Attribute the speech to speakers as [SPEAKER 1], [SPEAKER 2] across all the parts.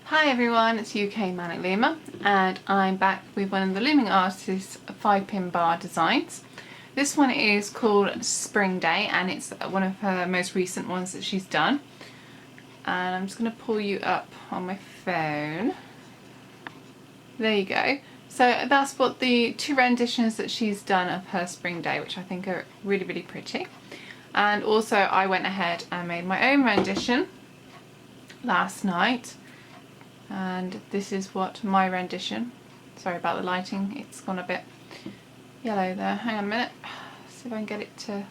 [SPEAKER 1] Hi everyone, it's UK Manic Loomer and I'm back with one of the Looming Artist's 5-pin bar designs. This one is called Spring Day and it's one of her most recent ones that she's done. And I'm just going to pull you up on my phone. There you go. So that's what the two renditions that she's done of her Spring Day, which I think are really pretty. And also I went ahead and made my own rendition last night. And this is what my rendition, sorry about the lighting, it's gone a bit yellow there, hang on a minute, see if I can get it to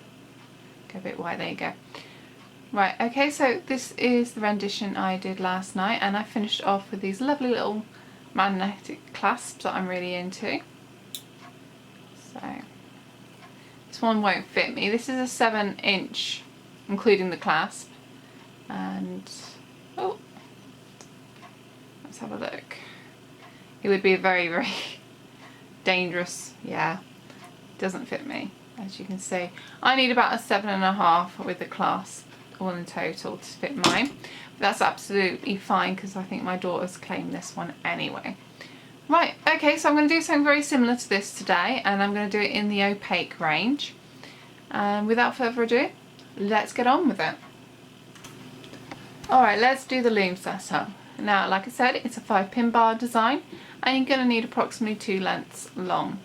[SPEAKER 1] go a bit white, there you go. Right, okay, so this is the rendition I did last night and I finished off with these lovely little magnetic clasps that I'm really into. So, this one won't fit me, this is a 7-inch including the clasp, and oh, let's have a look. It would be a very dangerous, yeah, doesn't fit me as you can see. I need about a 7.5 with the clasp all in total to fit mine. But that's absolutely fine because I think my daughter's claimed this one anyway. Right, okay, so I'm going to do something very similar to this today and I'm going to do it in the opaque range. And without further ado, let's get on with it. Alright, let's do the loom setup. Now, like I said, it's a 5-pin bar design and you're going to need approximately 2 lengths long.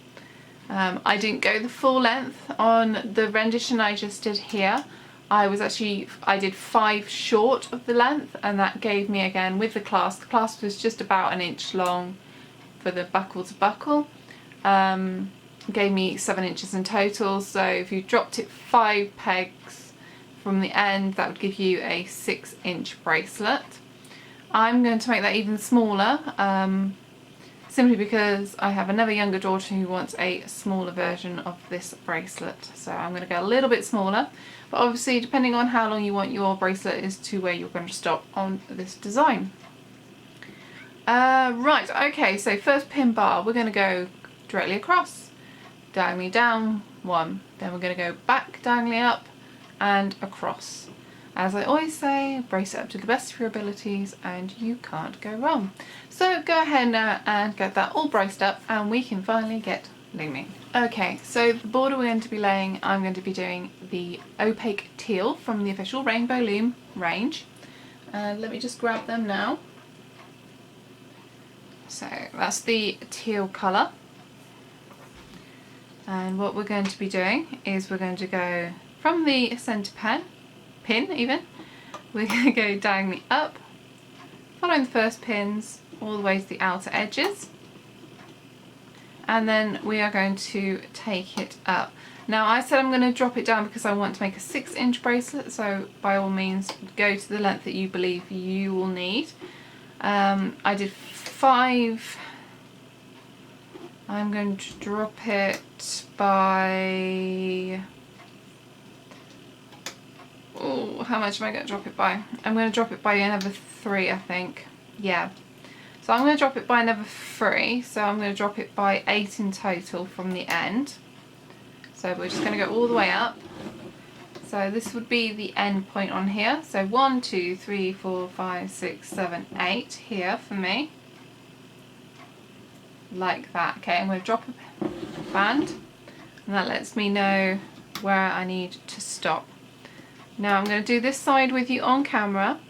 [SPEAKER 1] I didn't go the full length on the rendition I just did here. I did 5 short of the length and that gave me, again, with the clasp was just about 1 inch long for the buckle to buckle. Gave me 7 inches in total, so if you dropped it 5 pegs from the end, that would give you a 6-inch bracelet. I'm going to make that even smaller, simply because I have another younger daughter who wants a smaller version of this bracelet. So I'm going to go a little bit smaller, but obviously depending on how long you want your bracelet is to where you're going to stop on this design. Right, okay, so first pin bar, we're going to go directly across, diagonally down 1, then we're going to go back diagonally up and across. As I always say, brace it up to the best of your abilities and you can't go wrong. So go ahead now and get that all braced up and we can finally get looming. Okay, so the border we're going to be laying, I'm going to be doing the opaque teal from the official Rainbow Loom range. Let me just grab them now. So that's the teal colour. And what we're going to be doing is we're going to go from the centre pin even, we're going to go diagonally up, following the first pins all the way to the outer edges, and then we are going to take it up. Now I said I'm going to drop it down because I want to make a 6-inch bracelet, so by all means go to the length that you believe you will need. I did 5, I'm going to drop it by, oh, how much am I going to drop it by? I'm going to drop it by another 3, I think. Yeah. So I'm going to drop it by another 3. So I'm going to drop it by 8 in total from the end. So we're just going to go all the way up. So this would be the end point on here. So 1, 2, 3, 4, 5, 6, 7, 8 here for me. Like that. Okay, I'm going to drop a band. And that lets me know where I need to stop. Now I'm going to do this side with you on camera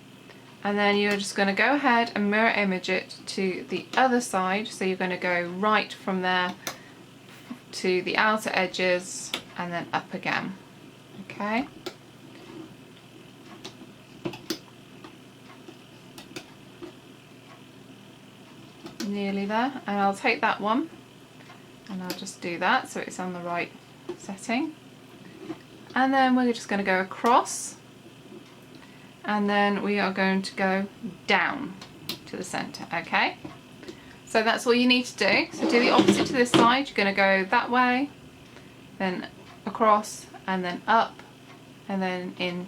[SPEAKER 1] and then you're just going to go ahead and mirror image it to the other side. So you're going to go right from there to the outer edges and then up again. Okay. Nearly there, and I'll take that one and I'll just do that so it's on the right setting. And then we're just going to go across and then we are going to go down to the centre, okay? So that's all you need to do. So do the opposite to this side. You're going to go that way, then across and then up and then in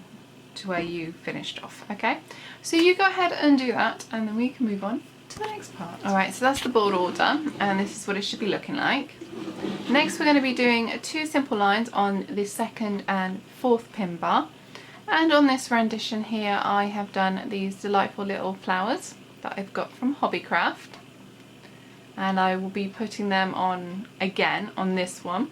[SPEAKER 1] to where you finished off, okay? So you go ahead and do that and then we can move on to the next part. Alright, so that's the border all done and this is what it should be looking like. Next we're going to be doing 2 simple lines on the 2nd and 4th pin bar, and on this rendition here I have done these delightful little flowers that I've got from Hobbycraft, and I will be putting them on again on this one.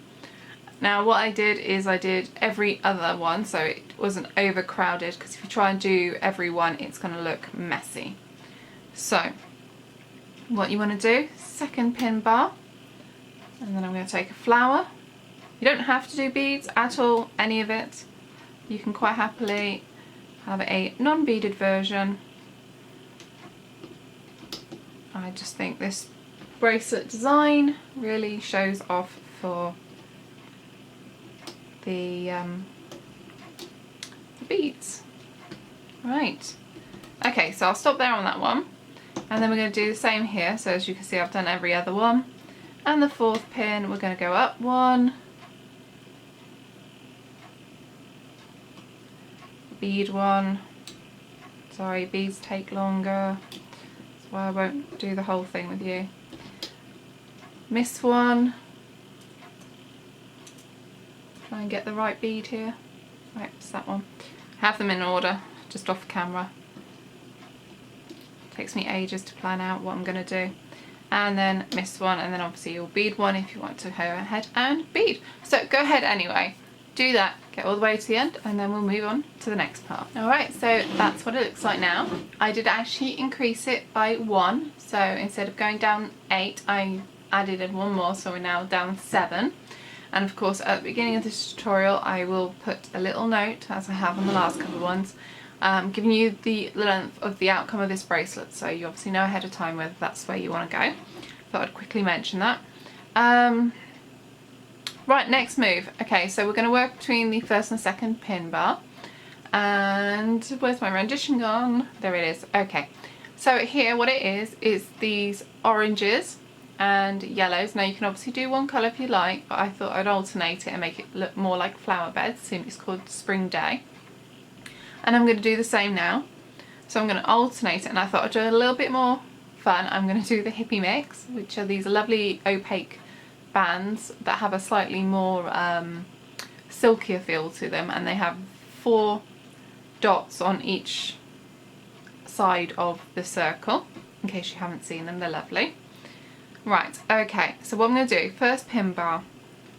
[SPEAKER 1] Now what I did is I did every other one so it wasn't overcrowded, because if you try and do every one it's going to look messy. So what you want to do, second pin bar, and then I'm going to take a flower. You don't have to do beads at all, any of it. You can quite happily have a non-beaded version. I just think this bracelet design really shows off for the beads. Right, okay, so I'll stop there on that one, and then we're going to do the same here. So as you can see, I've done every other one, and the fourth pin we're going to go up one, bead one. Sorry, beads take longer, that's why I won't do the whole thing with you. Miss one, try and get the right bead here. Right, it's that one. Have them in order, just off camera. Takes me ages to plan out what I'm going to do. And then miss one, and then obviously you'll bead one if you want to go ahead and bead. So go ahead anyway, do that, get all the way to the end, and then we'll move on to the next part. Alright, so that's what it looks like now. I did actually increase it by 1, so instead of going down 8, I added in 1 more, so we're now down 7. And of course at the beginning of this tutorial I will put a little note, as I have on the last couple of ones, giving you the length of the outcome of this bracelet, so you obviously know ahead of time whether that's where you want to go. Thought I'd quickly mention that. Right, next move. Okay, so we're going to work between the first and second pin bar. And where's my rendition gone? There it is. Okay, so here what it is these oranges and yellows. Now you can obviously do one colour if you like, but I thought I'd alternate it and make it look more like flower beds, seeing it's called Spring Day. And I'm going to do the same now. So I'm going to alternate it, and I thought I'd do a little bit more fun. I'm going to do the hippie mix, which are these lovely opaque bands that have a slightly more silkier feel to them, and they have 4 dots on each side of the circle, in case you haven't seen them. They're lovely. Right, okay, so what I'm going to do, first pin bar,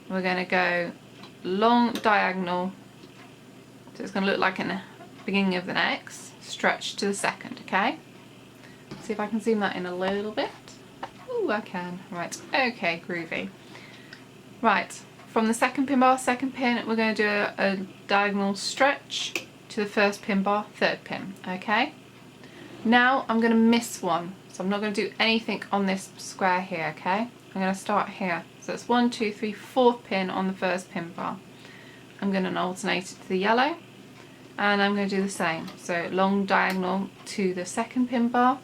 [SPEAKER 1] we're going to go long diagonal, so it's going to look like in the beginning of the next, stretch to the second, okay? See if I can zoom that in a little bit. Ooh, I can. Right, okay, groovy. Right, from the second pin bar, second pin, we're going to do a diagonal stretch to the first pin bar, third pin, okay? Now I'm going to miss one, so I'm not going to do anything on this square here, okay? I'm going to start here. So it's 1, 2, 3, 4th pin on the first pin bar. I'm going to alternate it to the yellow, and I'm going to do the same. So long diagonal to the second pin bar,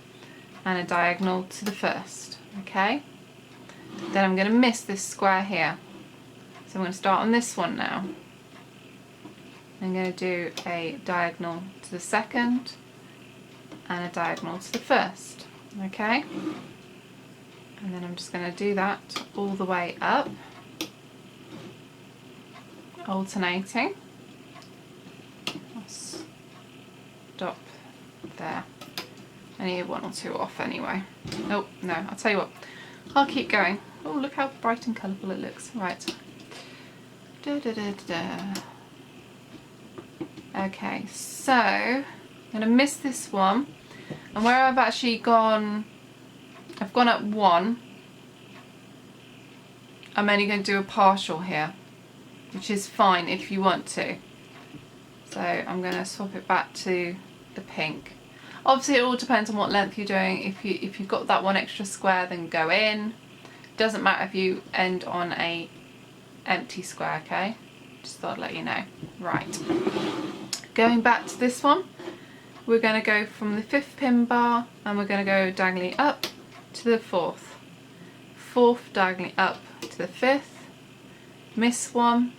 [SPEAKER 1] and a diagonal to the first, okay? Then I'm going to miss this square here. So I'm going to start on this one now. I'm going to do a diagonal to the second and a diagonal to the first, okay? And then I'm just going to do that all the way up, alternating. I'll stop there. I need 1 or 2 off anyway. Oh, no, I'll tell you what. I'll keep going. Oh, look how bright and colourful it looks. Right. Da, da, da, da, da. Okay, so I'm going to miss this one. And where I've actually gone, I've gone up 1. I'm only going to do a partial here, which is fine if you want to. So I'm going to swap it back to the pink. Obviously it all depends on what length you're doing. If you've got that 1 extra square, then go in. Doesn't matter if you end on a empty square, okay? Just thought I'd let you know. Right. Going back to this one, we're going to go from the 5th pin bar, and we're going to go diagonally up to the 4th. 4th diagonally up to the 5th. Miss 1.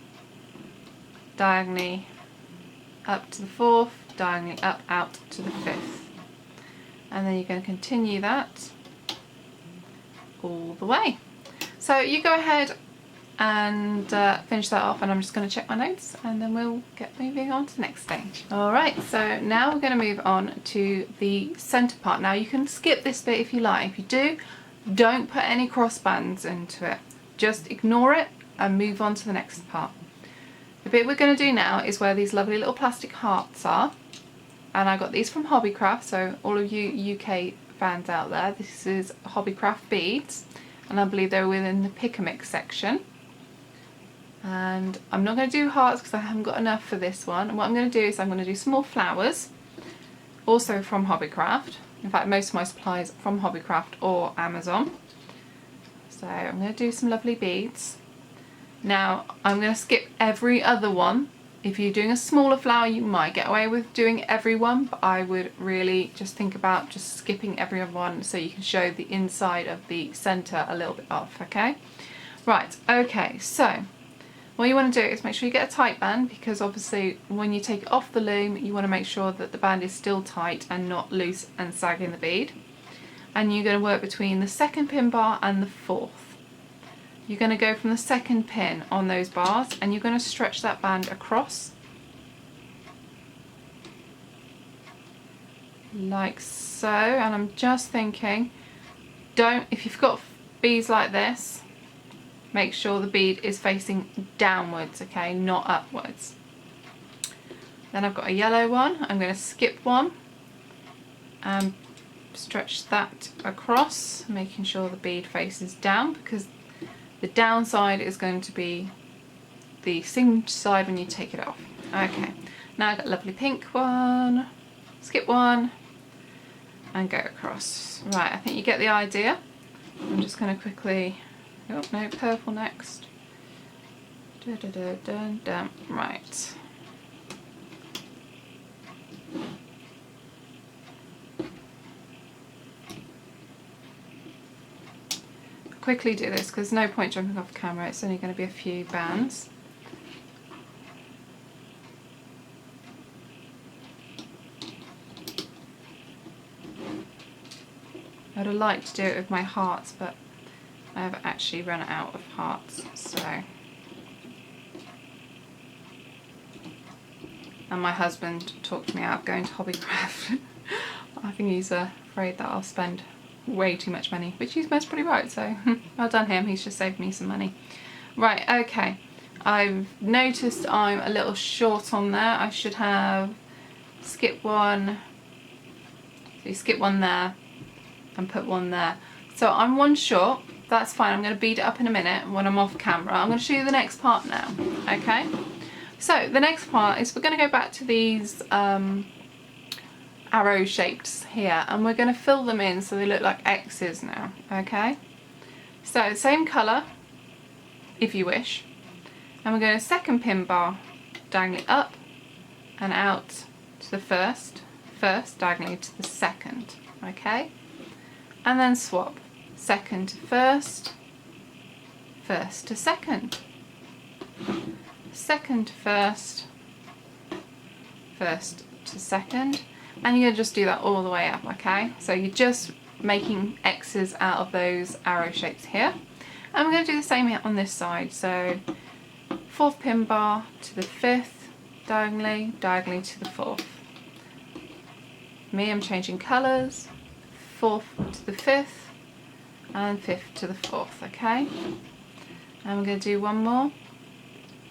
[SPEAKER 1] Diagonally up to the 4th. Diagonally up out to the 5th. And then you're going to continue that all the way. So you go ahead and finish that off, and I'm just going to check my notes and then we'll get moving on to the next stage. Alright, so now we're going to move on to the centre part. Now you can skip this bit if you like. If you do, don't put any crossbands into it. Just ignore it and move on to the next part. The bit we're going to do now is where these lovely little plastic hearts are, and I got these from Hobbycraft, so all of you UK fans out there, this is Hobbycraft beads, and I believe they're within the pick a mix section. And I'm not going to do hearts because I haven't got enough for this one. And what I'm going to do is I'm going to do some more flowers, also from Hobbycraft. In fact, most of my supplies from Hobbycraft or Amazon. So I'm going to do some lovely beads. Now I'm going to skip every other one. If you're doing a smaller flower, you might get away with doing every one, but I would really just think about just skipping every other one so you can show the inside of the centre a little bit off, okay? Right, okay, so what you want to do is make sure you get a tight band, because obviously when you take it off the loom you want to make sure that the band is still tight and not loose and sagging the bead. And you're going to work between the second pin bar and the fourth. You're going to go from the second pin on those bars and you're going to stretch that band across like so. And I'm just thinking, if you've got beads like this, make sure the bead is facing downwards, okay, not upwards. Then I've got a yellow one. I'm going to skip one and stretch that across, making sure the bead faces down, because the downside is going to be the singed side when you take it off. Okay, now I've got a lovely pink one, skip one, and go across. Right, I think you get the idea. I'm just going to quickly, oh no, purple next. Right. Quickly do this because there's no point jumping off camera, it's only going to be a few bands. I would have liked to do it with my hearts, but I have actually run out of hearts, so. And my husband talked me out of going to Hobbycraft. I think he's afraid that I'll spend way too much money, which he's most probably right, so well done him, he's just saved me some money. Right, okay, I've noticed I'm a little short on there. I should have skip one, so you skip one there and put one there. So I'm one short, that's fine. I'm going to bead it up in a minute when I'm off camera. I'm going to show you the next part now, okay? So the next part is we're going to go back to these arrow shapes here, and we're going to fill them in so they look like X's now, okay? So same colour if you wish, and we're going to second pin bar diagonally up and out to the first diagonally to the second, okay? And then swap second to first, first to second, second to first, first to second. And you're going to just do that all the way up, okay? So you're just making X's out of those arrow shapes here. And we're going to do the same here on this side. So fourth pin bar to the fifth, diagonally, diagonally to the fourth. Me, I'm changing colours. Fourth to the fifth, and fifth to the fourth, okay? And we're going to do one more.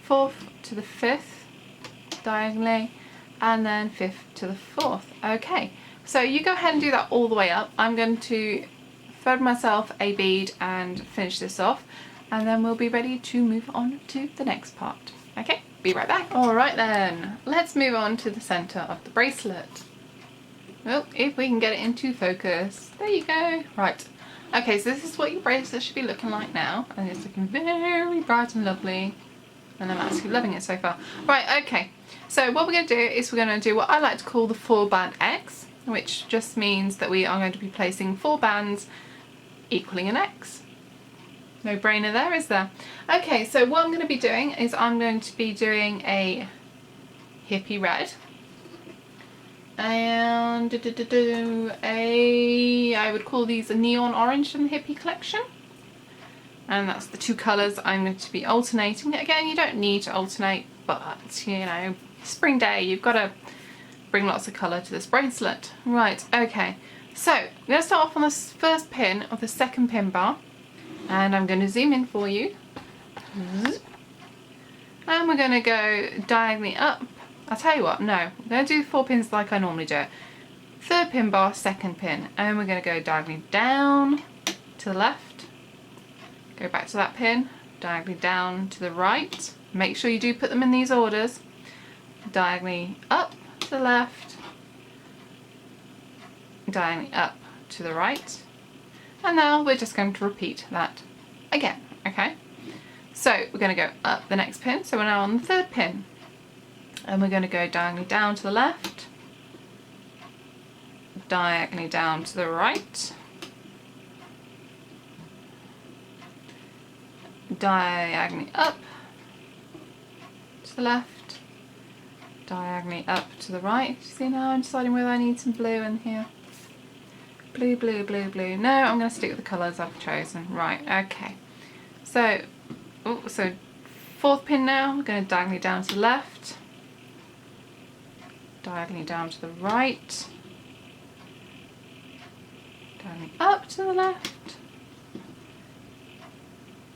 [SPEAKER 1] Fourth to the fifth, diagonally, and then fifth to the fourth. Okay, so you go ahead and do that all the way up. I'm going to thread myself a bead and finish this off, and then we'll be ready to move on to the next part. Okay, be right back. Alright then, let's move on to the centre of the bracelet. Well, if we can get it into focus. There you go. Right, okay, so this is what your bracelet should be looking like now, and it's looking very bright and lovely, and I'm absolutely loving it so far. Right, okay. So what we're going to do is we're going to do what I like to call the 4-band X, which just means that we are going to be placing 4 bands equaling an X. No brainer there, is there? Okay, so what I'm going to be doing is I'm going to be doing a hippie red and I would call these a neon orange from the hippie collection. And that's the two colours I'm going to be alternating. Again, you don't need to alternate, but you know, spring day, you've got to bring lots of colour to this bracelet. Right, okay. So I'm going to start off on this first pin of the second pin bar, and I'm going to zoom in for you. And we're going to go diagonally up. I'll tell you what, no, I'm going to do 4 pins like I normally do it. Third pin bar, second pin, and we're going to go diagonally down to the left. Go back to that pin, diagonally down to the right. Make sure you do put them in these orders. Diagonally up to the left, diagonally up to the right. And now we're just going to repeat that again, okay? So we're going to go up the next pin, so we're now on the third pin. And we're going to go diagonally down to the left, diagonally down to the right, diagonally up to the left, diagonally up to the right. See, now I'm deciding whether I need some blue in here. Blue, blue, blue, blue. No, I'm going to stick with the colours I've chosen. Right, okay. So, so fourth pin now, we're going to diagonally down to the left, diagonally down to the right, diagonally up to the left,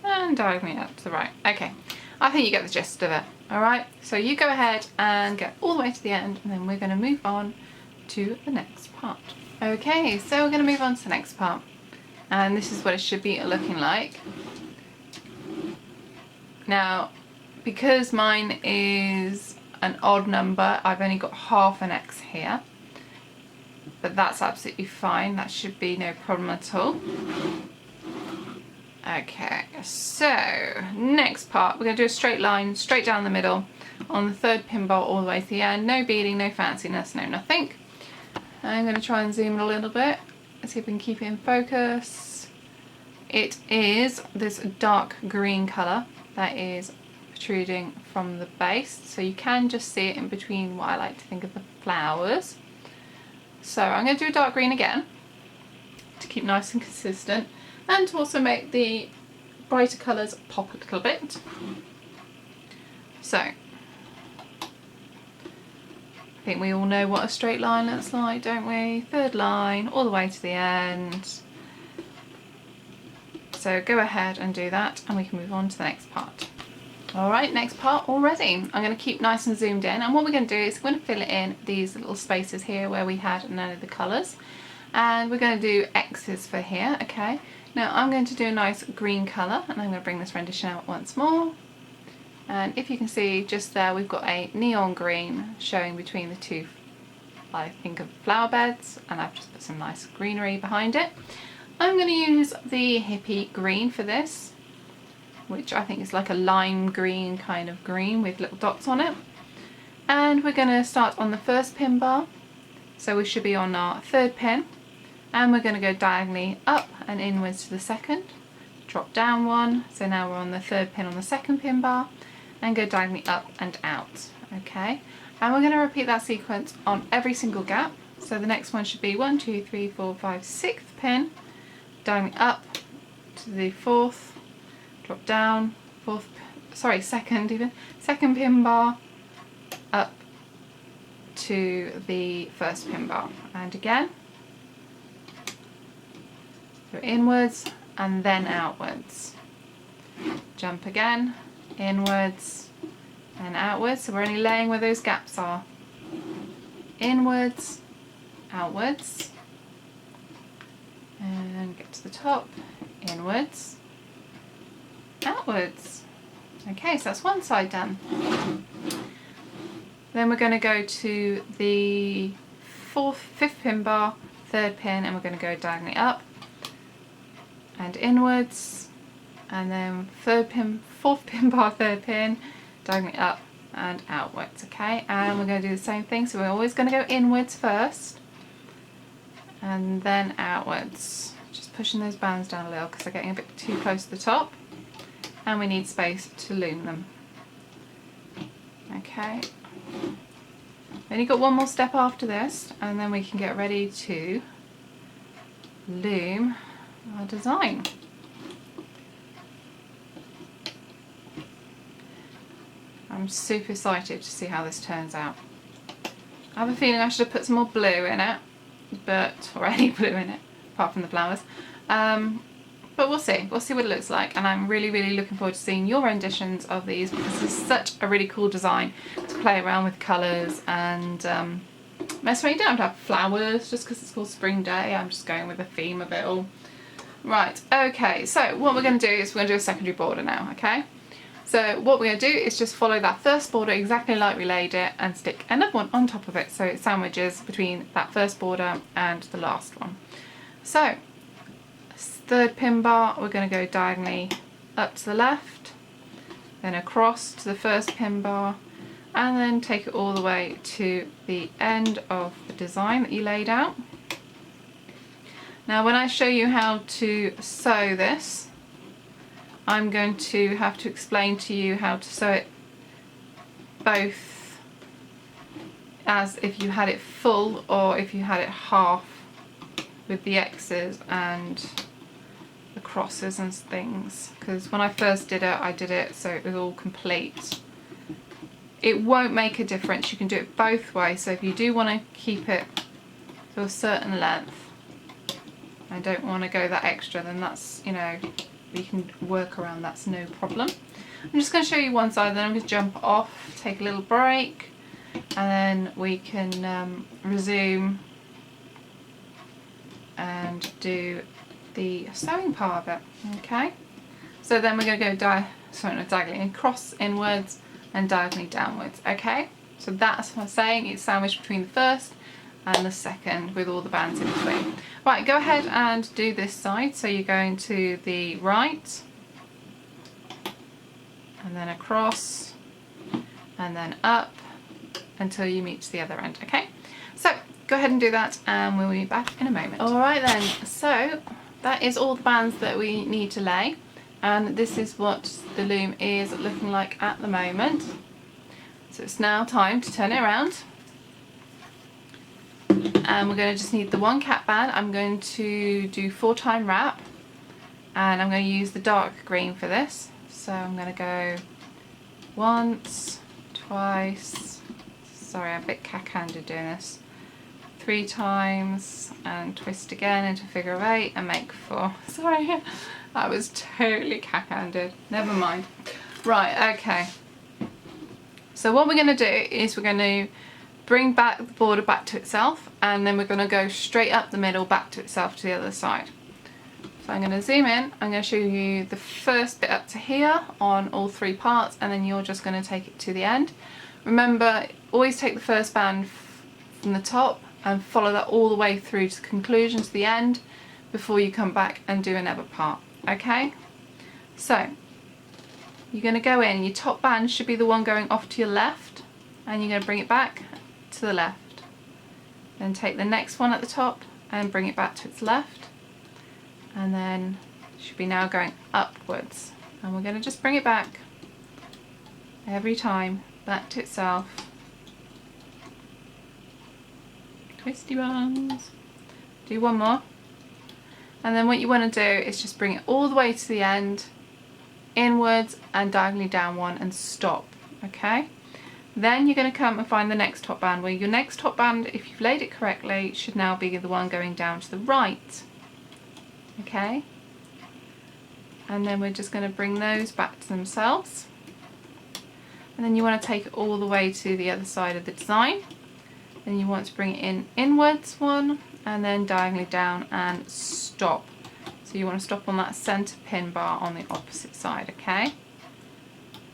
[SPEAKER 1] and diagonally up to the right. Okay, I think you get the gist of it. Alright, so you go ahead and get all the way to the end, and then we're going to move on to the next part. Okay, so we're going to move on to the next part, and this is what it should be looking like. Now, because mine is an odd number, I've only got half an X here, but that's absolutely fine. That should be no problem at all. Okay, so next part, we're going to do a straight line straight down the middle on the third pin bar all the way to the end. No beading, no fanciness, no nothing. I'm going to try and zoom in a little bit. Let's see if we can keep it in focus. It is this dark green colour that is protruding from the base, so you can just see it in between what I like to think of the flowers. So I'm going to do a dark green again to keep nice and consistent, and to also make the brighter colours pop a little bit. So I think we all know what a straight line looks like, don't we? Third line all the way to the end. So go ahead and do that, and we can move on to the next part. Alright, next part already. I'm going to keep nice and zoomed in, and what we're going to do is we're going to fill in these little spaces here where we had none of the colours, and we're going to do X's for here, okay? Now I'm going to do a nice green colour, and I'm going to bring this rendition out once more. And if you can see just there, we've got a neon green showing between the two, I think, of flower beds, and I've just put some nice greenery behind it. I'm going to use the hippie green for this, which I think is like a lime green kind of green with little dots on it. And we're going to start on the first pin bar, so we should be on our third pin, and we're going to go diagonally up and inwards to the second, drop down one, so now we're on the third pin on the second pin bar, and go diagonally up and out, okay? And we're going to repeat that sequence on every single gap. So the next one should be 1, 2, 3, 4, 5, 6th pin, diagonally up to the fourth, drop down, second pin bar, up to the first pin bar, and again, so inwards and then outwards. Jump again, inwards and outwards, so we're only laying where those gaps are. Inwards, outwards, and get to the top, inwards, outwards. Okay, so that's one side done. Then we're going to go to the fifth pin bar, third pin, and we're going to go diagonally up and inwards, and then fourth pin bar, third pin, diagonally up and outwards, okay? And we're going to do the same thing, so we're always going to go inwards first and then outwards. Just pushing those bands down a little because they're getting a bit too close to the top, and we need space to loom them. Okay, then you've got one more step after this, and then we can get ready to loom our design. I'm super excited to see how this turns out. I have a feeling I should have put some more blue in it, or any blue in it, apart from the flowers. But we'll see what it looks like, and I'm really looking forward to seeing your renditions of these, because it's such a really cool design to play around with colours and mess around. You don't have to have flowers just because it's called Spring Day. I'm just going with the theme of it all. Right, okay, so what we're going to do is we're going to do a secondary border now, okay? So what we're going to do is just follow that first border exactly like we laid it and stick another one on top of it so it sandwiches between that first border and the last one. So, third pin bar, we're going to go diagonally up to the left, then across to the first pin bar, and then take it all the way to the end of the design that you laid out. Now when I show you how to sew this, I'm going to have to explain to you how to sew it both as if you had it full or if you had it half, with the X's and the crosses and things, because when I first did it, I did it so it was all complete. It won't make a difference, you can do it both ways, so if you do want to keep it to a certain length, I don't want to go that extra, then that's, you know, we can work around, that's no problem. I'm just going to show you one side, then I'm going to jump off, take a little break, and then we can resume and do the sewing part of it. Okay, so then we're going to go diagonally across inwards and diagonally downwards. Okay, so that's what I'm saying, it's sandwiched between the first and the second with all the bands in between. Right, go ahead and do this side. So you're going to the right and then across and then up until you meet to the other end. Okay, so go ahead and do that and we'll be back in a moment. Alright then, so that is all the bands that we need to lay, and this is what the loom is looking like at the moment. So it's now time to turn it around. And we're going to just need the one cap band. I'm going to do 4-time wrap, and I'm going to use the dark green for this. So I'm going to go once, twice, sorry I'm a bit cack-handed doing this, 3 times and twist again into figure of 8 and make 4. Sorry, I was totally cack-handed, never mind. Right, okay, so what we're going to do is we're going to bring back the border back to itself, and then we're going to go straight up the middle back to itself to the other side. So I'm going to zoom in, I'm going to show you the first bit up to here on all 3 parts, and then you're just going to take it to the end. Remember, always take the first band from the top and follow that all the way through to the conclusion, to the end, before you come back and do another part. Okay, so you're going to go in, your top band should be the one going off to your left, and you're going to bring it back to the left, then take the next one at the top and bring it back to its left, and then it should be now going upwards, and we're going to just bring it back every time back to itself. Twisty ones. Do one more, and then what you want to do is just bring it all the way to the end, inwards and diagonally down one, and stop. Okay, then you're going to come and find the next top band, where your next top band, if you've laid it correctly, should now be the one going down to the right. Okay, and then we're just going to bring those back to themselves, and then you want to take it all the way to the other side of the design, and you want to bring it in inwards one and then diagonally down and stop. So you want to stop on that center pin bar on the opposite side. Okay,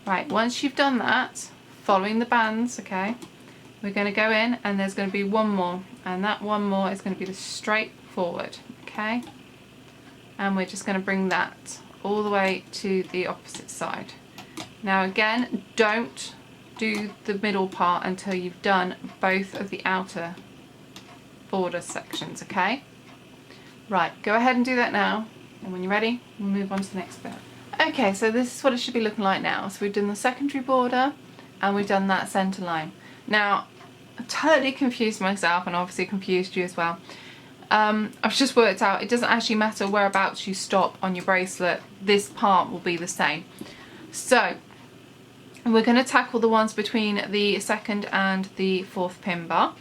[SPEAKER 1] right, once you've done that, following the bands, okay, we're going to go in and there's going to be one more, and that one more is going to be the straight forward. Okay, and we're just going to bring that all the way to the opposite side. Now again, don't do the middle part until you've done both of the outer border sections. Okay, right, go ahead and do that now, and when you're ready we'll move on to the next bit. Okay, so this is what it should be looking like now. So we've done the secondary border and we've done that center line. Now I totally confused myself and obviously confused you as well. I've just worked out it doesn't actually matter whereabouts you stop on your bracelet, this part will be the same. So And we're going to tackle the ones between the 2nd and the 4th pin bar.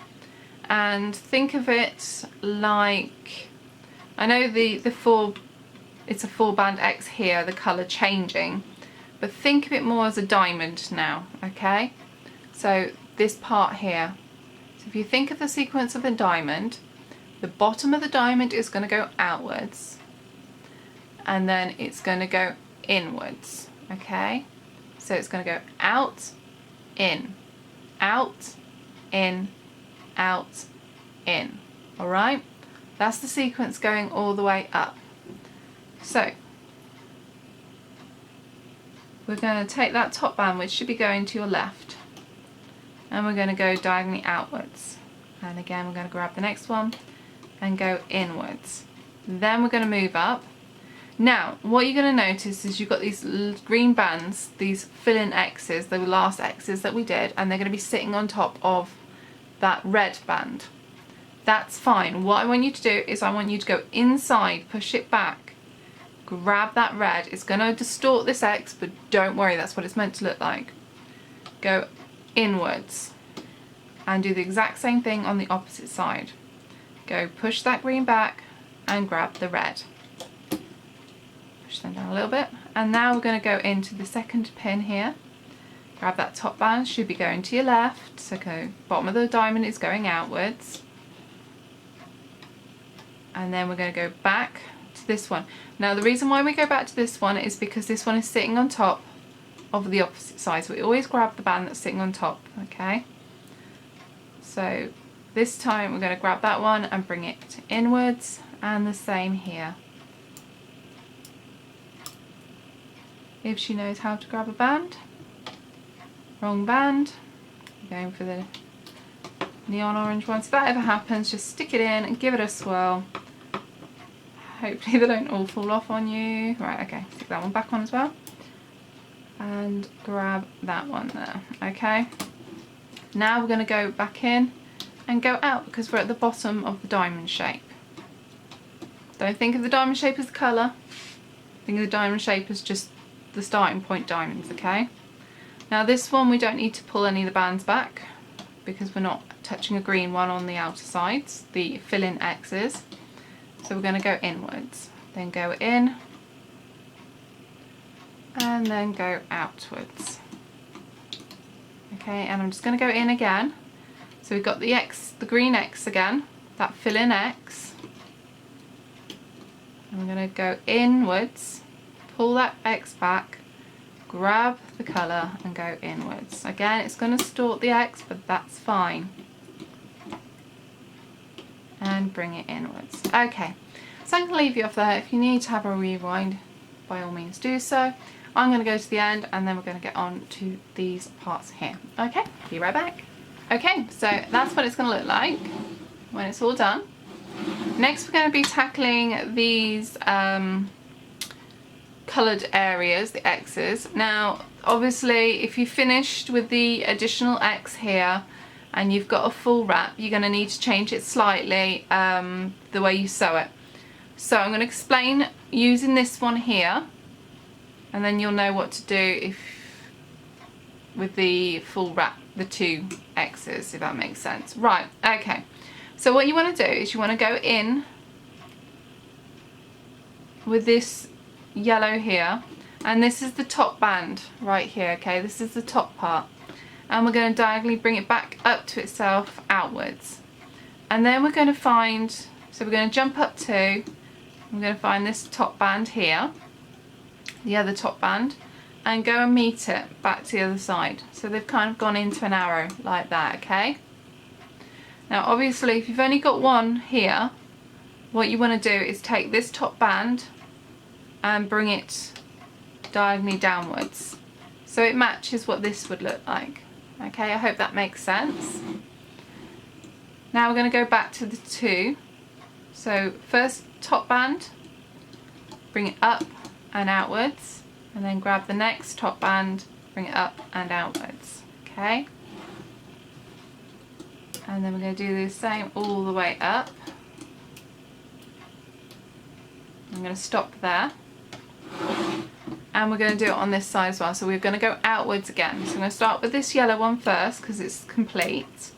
[SPEAKER 1] And think of it like, I know it's a 4-band X here, the colour changing, but think of it more as a diamond now, okay? So this part here, so if you think of the sequence of a diamond, the bottom of the diamond is going to go outwards, and then it's going to go inwards, okay? So it's going to go out, in, out, in, out, in. Alright? That's the sequence going all the way up. So we're going to take that top band, which should be going to your left, and we're going to go diagonally outwards. And again, we're going to grab the next one and go inwards. Then we're going to move up. Now, what you're going to notice is you've got these green bands, these fill-in X's, the last X's that we did, and they're going to be sitting on top of that red band. That's fine. What I want you to do is I want you to go inside, push it back, grab that red. It's going to distort this X, but don't worry, that's what it's meant to look like. Go inwards and do the exact same thing on the opposite side. Go push that green back and grab the red. Push them down a little bit, and now we're going to go into the 2nd pin here. Grab that top band, should be going to your left, so go bottom of the diamond is going outwards, and then we're going to go back to this one. Now the reason why we go back to this one is because this one is sitting on top of the opposite side, so we always grab the band that's sitting on top, okay? So this time we're going to grab that one and bring it inwards, and the same here. If she knows how to grab a band. Wrong band. I'm going for the neon orange one. So if that ever happens, just stick it in and give it a swirl. Hopefully they don't all fall off on you. Right, okay, stick that one back on as well. And grab that one there, okay? Now we're going to go back in and go out because we're at the bottom of the diamond shape. Don't think of the diamond shape as the colour. Think of the diamond shape as just the starting point diamonds, okay? Now this one we don't need to pull any of the bands back because we're not touching a green one on the outer sides, the fill-in X's. So we're going to go inwards, then go in, and then go outwards. Okay, and I'm just going to go in again. So we've got the X, the green X again, that fill-in X. And we're going to go inwards, pull that X back, grab the colour and go inwards. Again, it's going to distort the X, but that's fine. And bring it inwards. Okay, so I'm going to leave you off there. If you need to have a rewind, by all means do so. I'm going to go to the end and then we're going to get on to these parts here. Okay, be right back. Okay, so that's what it's going to look like when it's all done. Next we're going to be tackling these coloured areas, the X's. Now obviously if you finished with the additional X here and you've got a full wrap, you're going to need to change it slightly, the way you sew it. So I'm going to explain using this one here, and then you'll know what to do if with the full wrap, the 2 X's, if that makes sense. Right, okay. So what you want to do is you want to go in with this yellow here, and this is the top band right here, okay? This is the top part. And we're going to diagonally bring it back up to itself outwards. And then we're going to find, so we're going to jump up 2, we're going to find this top band here, the other top band, and go and meet it back to the other side. So they've kind of gone into an arrow like that, okay? Now obviously if you've only got one here, what you want to do is take this top band and bring it diagonally downwards so it matches what this would look like. Okay, I hope that makes sense. Now we're going to go back to the 2. So first top band, bring it up and outwards, and then grab the next top band, bring it up and outwards. Okay, and then we're going to do the same all the way up. I'm going to stop there. and we're going to do it on this side as well. So we're going to go outwards again. So I'm going to start with this yellow one first because it's complete.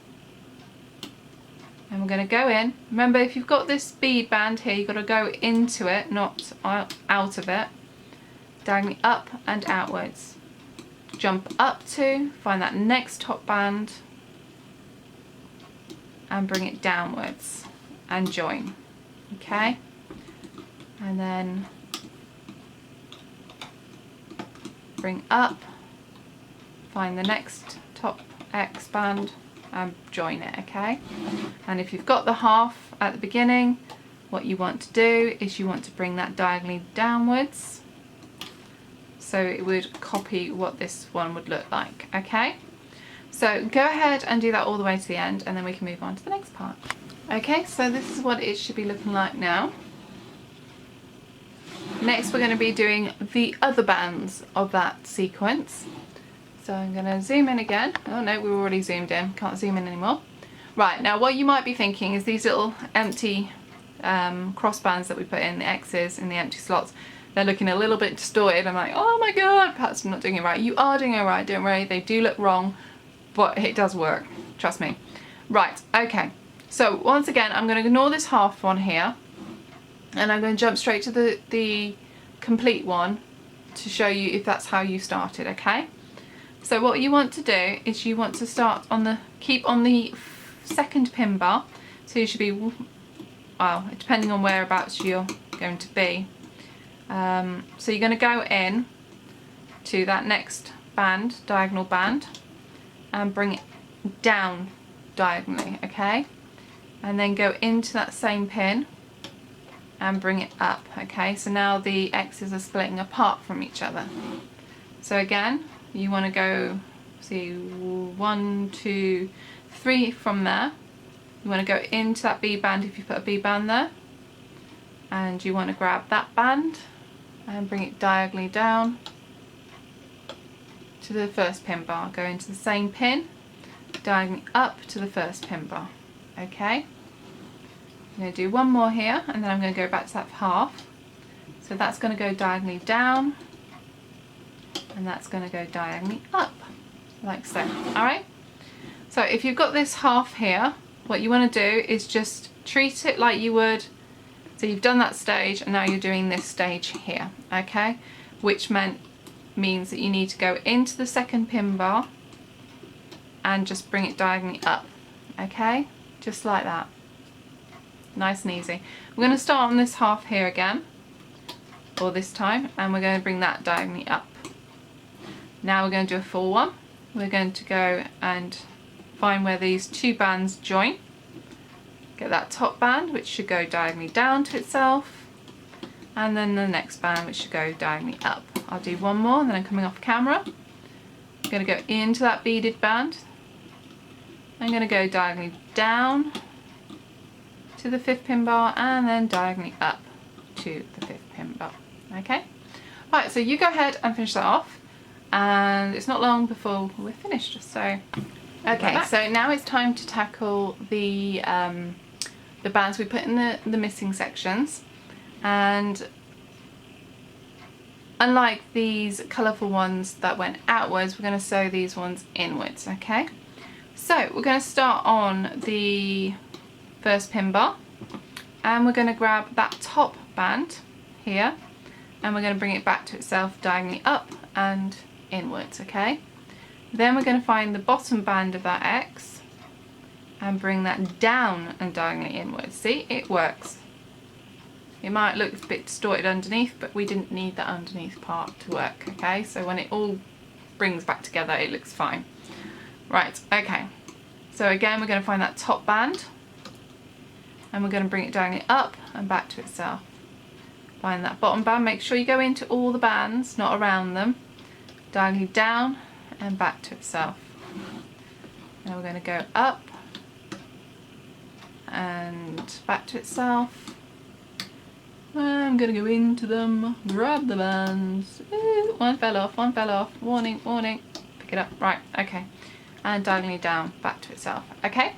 [SPEAKER 1] And we're going to go in. Remember, if you've got this bead band here, you've got to go into it, not out of it. Diagonally up and outwards. Jump up to, find that next top band and bring it downwards and join. Okay? And then bring up, find the next top X band and join it, okay? And if you've got the half at the beginning, what you want to do is you want to bring that diagonally downwards so it would copy what this one would look like, okay? So go ahead and do that all the way to the end and then we can move on to the next part. Okay, so this is what it should be looking like now. Next we're going to be doing the other bands of that sequence. So I'm going to zoom in again. Oh no, we're already zoomed in, can't zoom in anymore. Right, now what you might be thinking is these little empty cross bands that we put in, the X's in the empty slots, they're looking a little bit distorted. I'm like, oh my god, perhaps I'm not doing it right. You are doing it right, don't worry, they do look wrong, but it does work, trust me. Right, okay, so once again I'm going to ignore this half one here and I'm going to jump straight to the complete one to show you if that's how you started, okay? So what you want to do is you want to start on the, keep on the second pin bar, so you should be, well, depending on whereabouts you're going to be. So you're going to go in to that next band, diagonal band, and bring it down diagonally, okay? And then go into that same pin and bring it up, okay? So now the X's are splitting apart from each other. So again, you want to go, see, 1, 2, 3 from there. You want to go into that B band if you put a B band there. And you want to grab that band and bring it diagonally down to the first pin bar. Go into the same pin, diagonally up to the first pin bar, okay? I'm going to do one more here and then I'm going to go back to that half. So that's going to go diagonally down and that's going to go diagonally up, like so. Alright? So if you've got this half here, what you want to do is just treat it like you would, so you've done that stage and now you're doing this stage here, okay? Which means that you need to go into the second pin bar and just bring it diagonally up, okay? Just like that. Nice and easy. We're going to start on this half here again, or this time, and we're going to bring that diagonally up. Now we're going to do a full one. We're going to go and find where these two bands join. Get that top band, which should go diagonally down to itself, and then the next band, which should go diagonally up. I'll do one more, and then I'm coming off camera. I'm going to go into that beaded band. I'm going to go diagonally down to the fifth pin bar, and then diagonally up to the fifth pin bar. Okay? Right, so you go ahead and finish that off, and it's not long before we're finished. So, okay, so now it's time to tackle the bands we put in the missing sections, and unlike these colourful ones that went outwards, we're going to sew these ones inwards, okay? So we're going to start on the first pin bar and we're going to grab that top band here and we're going to bring it back to itself diagonally up and inwards, okay? Then we're going to find the bottom band of that X and bring that down and diagonally inwards. See, it works. It might look a bit distorted underneath, but we didn't need that underneath part to work, okay? So when it all brings back together, it looks fine. Right, okay. So again, we're going to find that top band and we're going to bring it diagonally up and back to itself. Find that bottom band, make sure you go into all the bands, not around them. Diagonally down and back to itself. Now we're going to go up and back to itself. I'm going to go into them, grab the bands. Ooh, one fell off, warning, warning. Pick it up, right, okay. And diagonally down, back to itself, okay?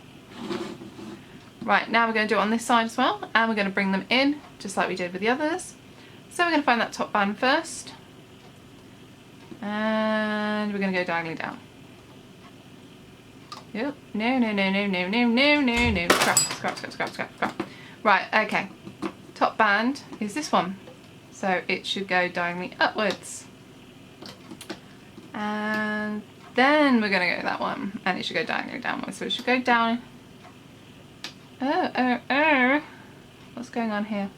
[SPEAKER 1] Right, now we're going to do it on this side as well, and we're going to bring them in, just like we did with the others. So we're going to find that top band first, And we're going to go diagonally down. Yep. No, no, no, no, no, no, no, no, no. Scrap, scrap, scrap, scrap, scrap, scrap. Right, okay. Top band is this one. So it should go diagonally upwards. And then we're going to go that one. And it should go diagonally downwards. So it should go down. Oh. What's going on here?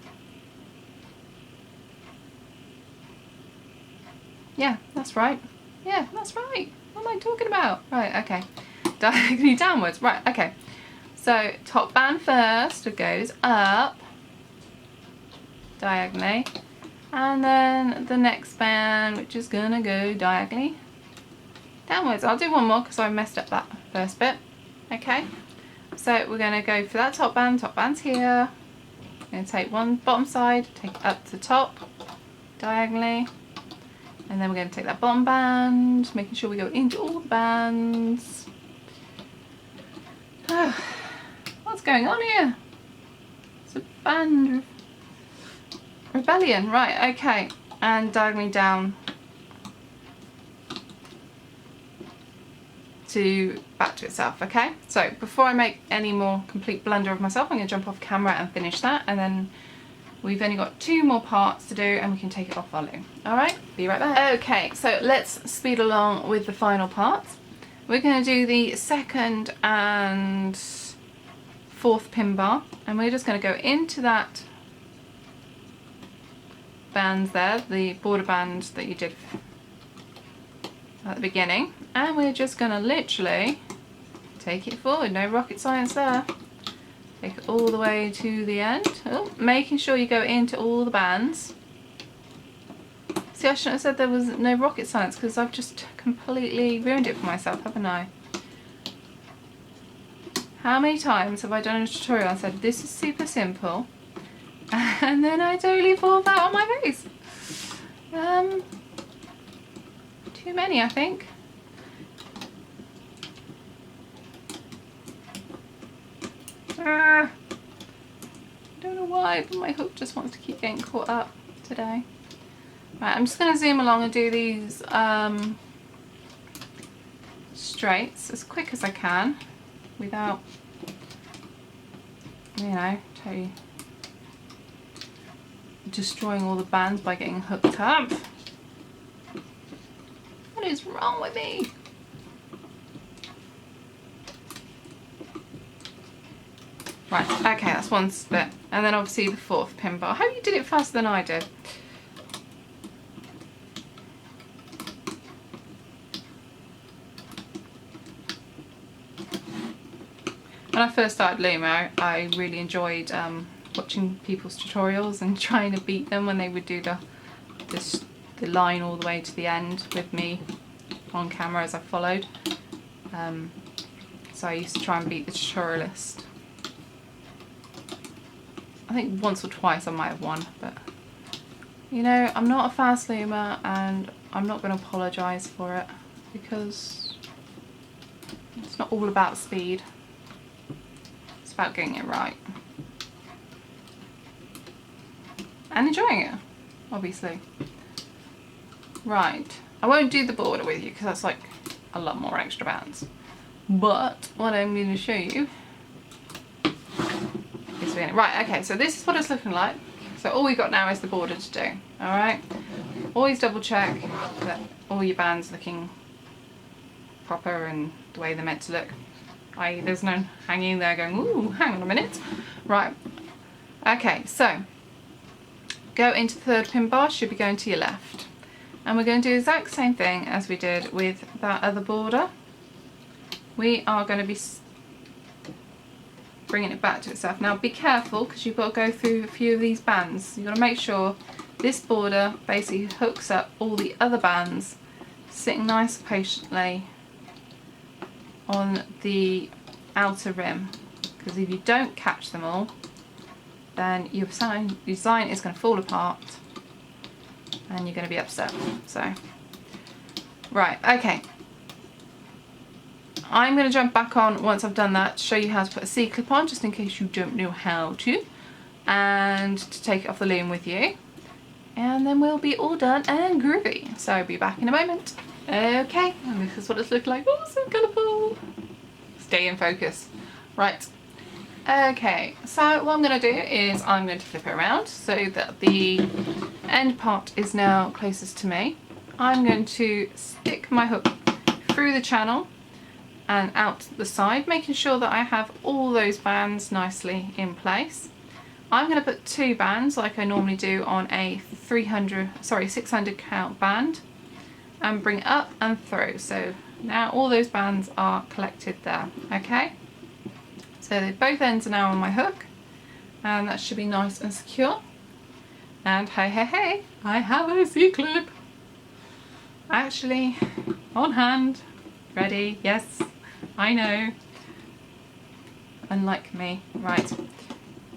[SPEAKER 1] Yeah, that's right. Yeah, that's right. What am I talking about? Right, okay. Diagonally downwards. Right, okay. So top band first, it goes up diagonally. And then the next band, which is gonna go diagonally downwards. I'll do one more because I messed up that first bit. Okay. So we're gonna go for that top band. Top band's here. I'm gonna take one bottom side, take it up to the top diagonally. And then we're going to take that bottom band, making sure we go into all the bands. What's going on here? It's a band rebellion. Right, okay. And diagonally down to back to itself, okay? So before I make any more complete blunder of myself, I'm going to jump off camera and finish that. And then we've only got 2 more parts to do and we can take it off our loom. Alright, be right back. Okay, so let's speed along with the final parts. We're going to do the 2nd and 4th pin bar, and we're just going to go into that bands there, the border band that you did at the beginning, and we're just going to literally take it forward. No rocket science there. Take it all the way to the end. Oh, making sure you go into all the bands. See, I shouldn't have said there was no rocket science because I've just completely ruined it for myself, haven't I? How many times have I done a tutorial and said this is super simple and then I totally fall flat on my face? Too many, I think. I don't know why, but my hook just wants to keep getting caught up today. Right, I'm just going to zoom along and do these straights as quick as I can without, you know, totally destroying all the bands by getting hooked up. What is wrong with me? Right, okay, that's one split. And then obviously the 4th pin bar. I hope you did it faster than I did. When I first started Loom, I really enjoyed watching people's tutorials and trying to beat them when they would do the line all the way to the end with me on camera as I followed. So I used to try and beat the tutorialist. I think once or twice I might have won, but you know, I'm not a fast loomer and I'm not going to apologise for it because it's not all about speed. It's about getting it right. And enjoying it, obviously. Right, I won't do the border with you because that's like a lot more extra bands. But what I'm going to show you is right, okay, so this is what it's looking like. So all we've got now is the border to do, alright? Always double check that all your bands are looking proper and the way they're meant to look. I.e. there's no hanging there going, ooh, hang on a minute. Right, okay, so go into the 3rd pin bar, should be going to your left. And we're going to do the exact same thing as we did with that other border. We are going to be bringing it back to itself. Now be careful because you've got to go through a few of these bands. You've got to make sure this border basically hooks up all the other bands, sitting nice and patiently on the outer rim, because if you don't catch them all then your design is going to fall apart and you're going to be upset. So right, okay, I'm going to jump back on once I've done that to show you how to put a C-clip on, just in case you don't know how to, and to take it off the loom with you. and then we'll be all done and groovy. So I'll be back in a moment. Okay, and this is what it's looking like. Oh, so colourful. Stay in focus. Right. Okay, so what I'm going to do is I'm going to flip it around so that the end part is now closest to me. I'm going to stick my hook through the channel and out the side, making sure that I have all those bands nicely in place. I'm going to put 2 bands like I normally do on a 600 count band and bring it up and through. So now all those bands are collected there, okay? So both ends are now on my hook and that should be nice and secure. And hey, I have a C-clip actually on hand, ready. Yes, I know, unlike me. Right,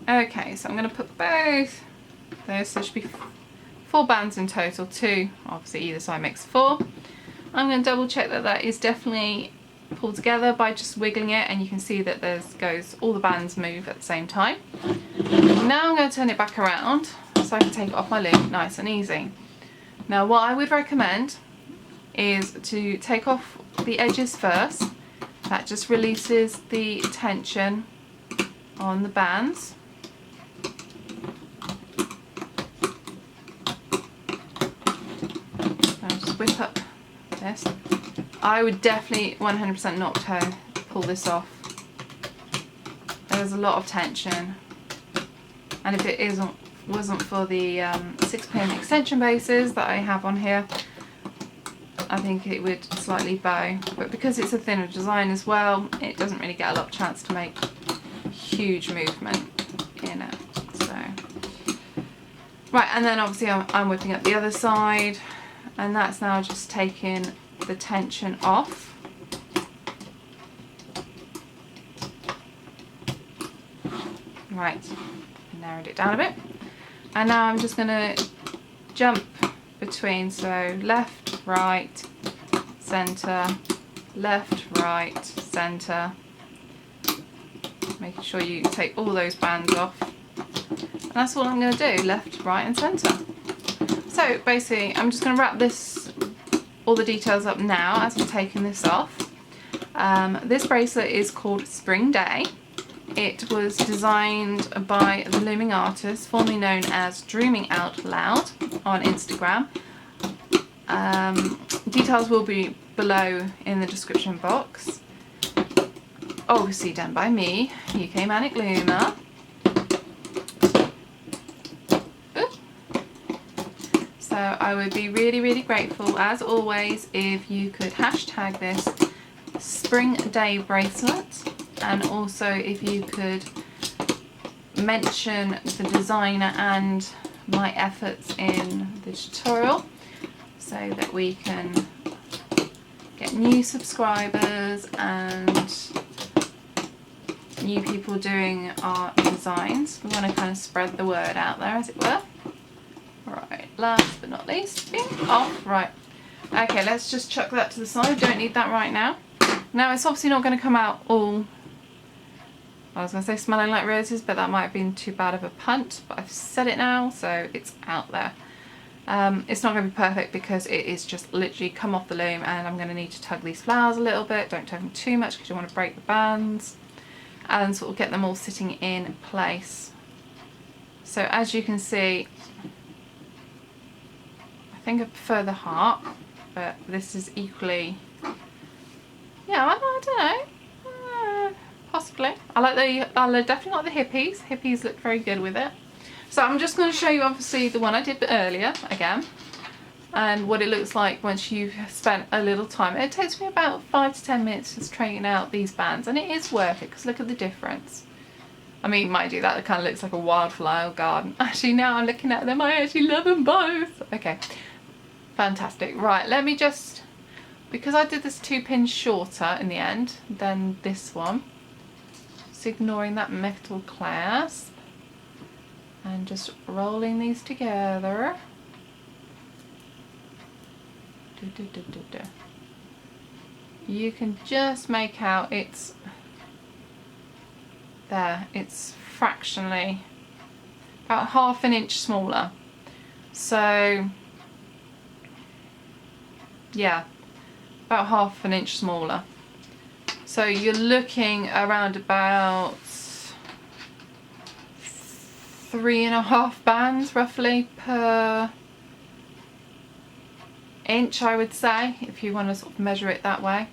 [SPEAKER 1] okay, so I'm going to put both those, so there should be 4 bands in total, 2 obviously either side makes 4. I'm going to double check that that is definitely pulled together by just wiggling it, and you can see that all the bands move at the same time. Now I'm going to turn it back around so I can take it off my loom nice and easy. Now what I would recommend is to take off the edges first. That just releases the tension on the bands. I'll just whip up this. I would definitely 100% not pull this off. There's a lot of tension, and if it wasn't for the 6-pin extension bases that I have on here, I think it would slightly bow, but because it's a thinner design as well, it doesn't really get a lot of chance to make huge movement in it. So right, and then obviously I'm whipping up the other side, and that's now just taking the tension off. Right, narrowed it down a bit, and now I'm just going to jump between, so left, right, centre, left, right, centre, making sure you take all those bands off, and that's all I'm going to do, left, right and centre. So basically I'm just going to wrap all the details up now as I'm taking this off. This bracelet is called Spring Day. It was designed by the Looming artist, formerly known as Dreaming Out Loud on Instagram. Details will be below in the description box. Obviously done by me, UK Manic Loomer. So I would be really grateful, as always, if you could hashtag this Spring Day bracelet, and also if you could mention the designer and my efforts in the tutorial, so that we can get new subscribers and new people doing our designs. We want to kind of spread the word out there, as it were. Right, last but not least, bing, off. Right, okay, let's just chuck that to the side. Don't need that right now. Now it's obviously not going to come out all, I was going to say smelling like roses, but that might have been too bad of a punt, but I've said it now, so it's out there. It's not going to be perfect because it is just literally come off the loom, and I'm going to need to tug these flowers a little bit. Don't tug them too much because you want to break the bands, and sort of get them all sitting in place. So as you can see, I think I prefer the heart, but this is equally, yeah, I don't know, possibly. I definitely like the hippies. Hippies look very good with it. So I'm just going to show you obviously the one I did earlier again, and what it looks like once you've spent a little time. It takes me about 5 to 10 minutes to straighten out these bands, and it is worth it because look at the difference. I mean, mind you, that kind of looks like a wildflower garden. Actually, now I'm looking at them, I actually love them both. Okay, fantastic. Right, let me just, because I did this 2 pins shorter in the end than this one, just ignoring that metal clasp, and just rolling these together. You can just make out it's there, it's fractionally about ½ an inch smaller. So yeah, about 1/2 inch smaller. So you're looking around about 3.5 bands roughly per inch, I would say, if you want to sort of measure it that way.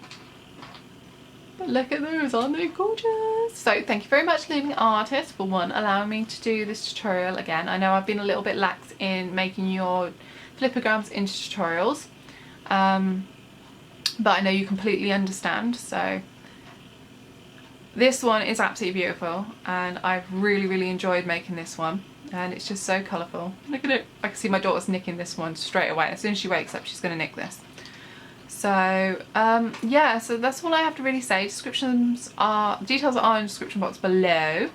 [SPEAKER 1] But look at those, aren't they gorgeous? So thank you very much, Looming Artist, for allowing me to do this tutorial again. I know I've been a little bit lax in making your flipograms into tutorials, but I know you completely understand. So this one is absolutely beautiful, and I've really enjoyed making this one, and it's just so colourful. Look at it. I can see my daughter's nicking this one straight away. As soon as she wakes up, she's going to nick this. So yeah, so that's all I have to really say. Details are in the description box below,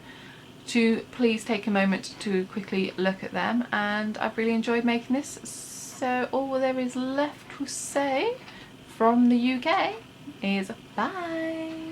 [SPEAKER 1] to please take a moment to quickly look at them, and I've really enjoyed making this. So all there is left to say from the UK is bye.